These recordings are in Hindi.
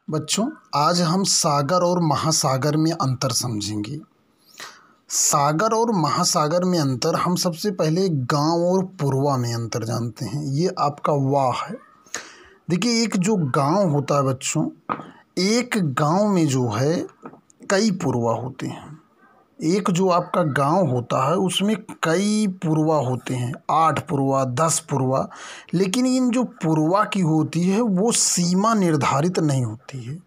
बच्चों, आज हम सागर और महासागर में अंतर समझेंगे। सागर और महासागर में अंतर, हम सबसे पहले गांव और पूर्वा में अंतर जानते हैं। ये आपका वाह है। देखिए, एक जो गांव होता है बच्चों, एक गांव में जो है कई पूर्वा होते हैं। एक जो आपका गांव होता है उसमें कई पूर्वा होते हैं, 8 पूर्वा, 10 पूर्वा। लेकिन इन जो पूर्वा की होती है वो सीमा निर्धारित नहीं होती है,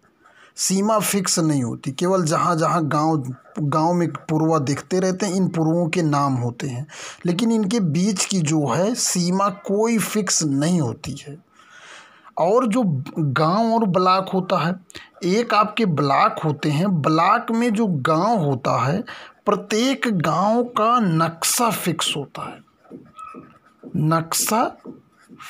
सीमा फिक्स नहीं होती। केवल जहाँ जहाँ गांव में पूर्वा दिखते रहते हैं, इन पूर्वों के नाम होते हैं। लेकिन इनके बीच की जो है सीमा कोई फिक्स नहीं होती है। और जो गांव और ब्लॉक होता है, एक आपके ब्लॉक होते हैं। ब्लॉक में जो गांव होता है, प्रत्येक गांव का नक्शा फिक्स होता है, नक्शा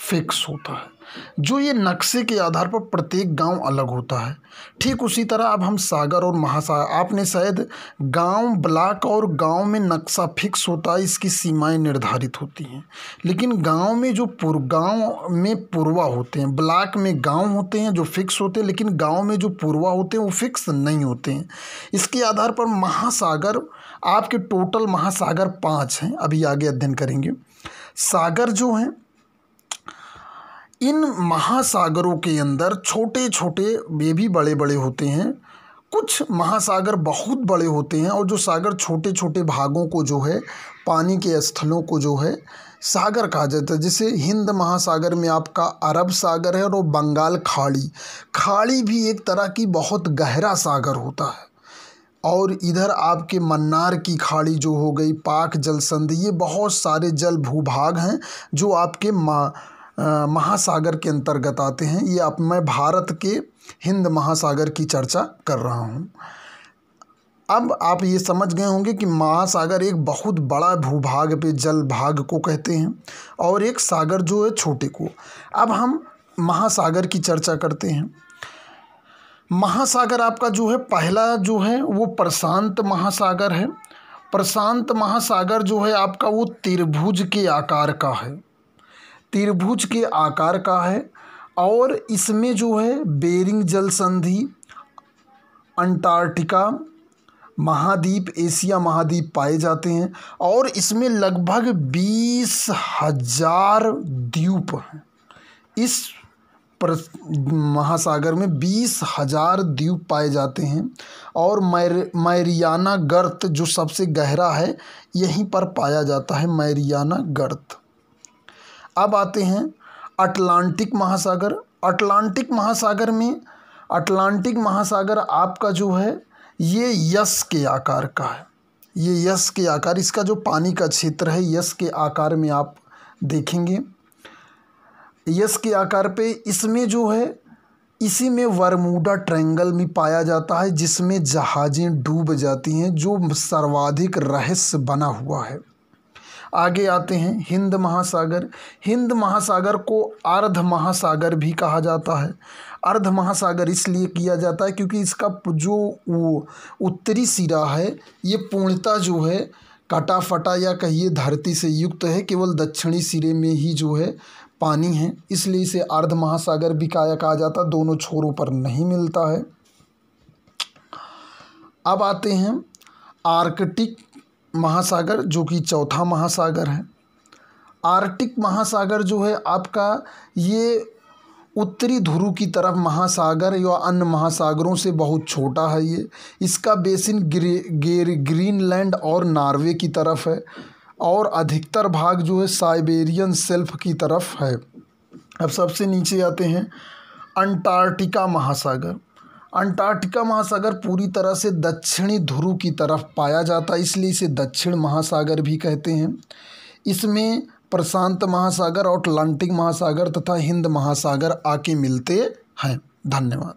फिक्स होता है। जो ये नक्शे के आधार पर प्रत्येक गांव अलग होता है। ठीक उसी तरह अब हम सागर और महासागर, आपने शायद गांव, ब्लॉक और गांव में नक्शा फिक्स होता है, इसकी सीमाएं निर्धारित होती हैं। लेकिन गांव में जो गांव में पूर्वा होते हैं, ब्लॉक में गांव होते हैं जो फिक्स होते हैं, लेकिन गांव में जो पूर्वा होते हैं वो फिक्स नहीं होते हैं। इसके आधार पर महासागर, आपके टोटल महासागर 5 हैं, अभी आगे अध्ययन करेंगे। सागर जो हैं, इन महासागरों के अंदर छोटे छोटे, ये भी बड़े बड़े होते हैं। कुछ महासागर बहुत बड़े होते हैं, और जो सागर छोटे छोटे भागों को जो है, पानी के स्थलों को जो है सागर कहा जाता है। जैसे हिंद महासागर में आपका अरब सागर है, और बंगाल खाड़ी भी एक तरह की बहुत गहरा सागर होता है। और इधर आपके मन्नार की खाड़ी जो हो गई, पाक जल संधि, ये बहुत सारे जल भूभाग हैं जो आपके महासागर के अंतर्गत आते हैं। ये मैं भारत के हिंद महासागर की चर्चा कर रहा हूँ। अब आप ये समझ गए होंगे कि महासागर एक बहुत बड़ा भूभाग पे जल भाग को कहते हैं, और एक सागर जो है छोटे को। अब हम महासागर की चर्चा करते हैं। महासागर आपका जो है, पहला जो है वो प्रशांत महासागर है। प्रशांत महासागर जो है आपका वो त्रिभुज के आकार का है, त्रिभुज के आकार का है। और इसमें जो है बेरिंग जल संधि, अंटार्कटिका महाद्वीप, एशिया महाद्वीप पाए जाते हैं। और इसमें लगभग 20,000 द्वीप हैं। इस महासागर में 20,000 द्वीप पाए जाते हैं। और मैरियाना गर्त जो सबसे गहरा है, यहीं पर पाया जाता है, मैरियाना गर्त। अब आते हैं अटलांटिक महासागर। अटलांटिक महासागर में, अटलांटिक महासागर आपका जो है ये यश के आकार का है। ये यश के आकार, इसका जो पानी का क्षेत्र है यश के आकार में आप देखेंगे, यश के आकार पे। इसमें जो है, इसी में बरमूडा ट्रायंगल में पाया जाता है, जिसमें जहाज़ें डूब जाती हैं, जो सर्वाधिक रहस्य बना हुआ है। आगे आते हैं हिंद महासागर। हिंद महासागर को अर्ध महासागर भी कहा जाता है। अर्ध महासागर इसलिए किया जाता है क्योंकि इसका जो वो उत्तरी सिरा है, ये पूर्णतः जो है कटा फटा या कहिए धरती से युक्त है। केवल दक्षिणी सिरे में ही जो है पानी है, इसलिए इसे अर्ध महासागर भी कहा जाता है। दोनों छोरों पर नहीं मिलता है। अब आते हैं आर्कटिक महासागर, जो कि चौथा महासागर है। आर्कटिक महासागर जो है आपका, ये उत्तरी ध्रुव की तरफ महासागर या अन्य महासागरों से बहुत छोटा है। ये, इसका बेसिन ग्रीनलैंड और नॉर्वे की तरफ है, और अधिकतर भाग जो है साइबेरियन शेल्फ की तरफ है। अब सबसे नीचे आते हैं अंटार्कटिका महासागर। अंटार्कटिका महासागर पूरी तरह से दक्षिणी ध्रुव की तरफ पाया जाता है, इसलिए इसे दक्षिण महासागर भी कहते हैं। इसमें प्रशांत महासागर और अटलांटिक महासागर तथा हिंद महासागर आके मिलते हैं। धन्यवाद।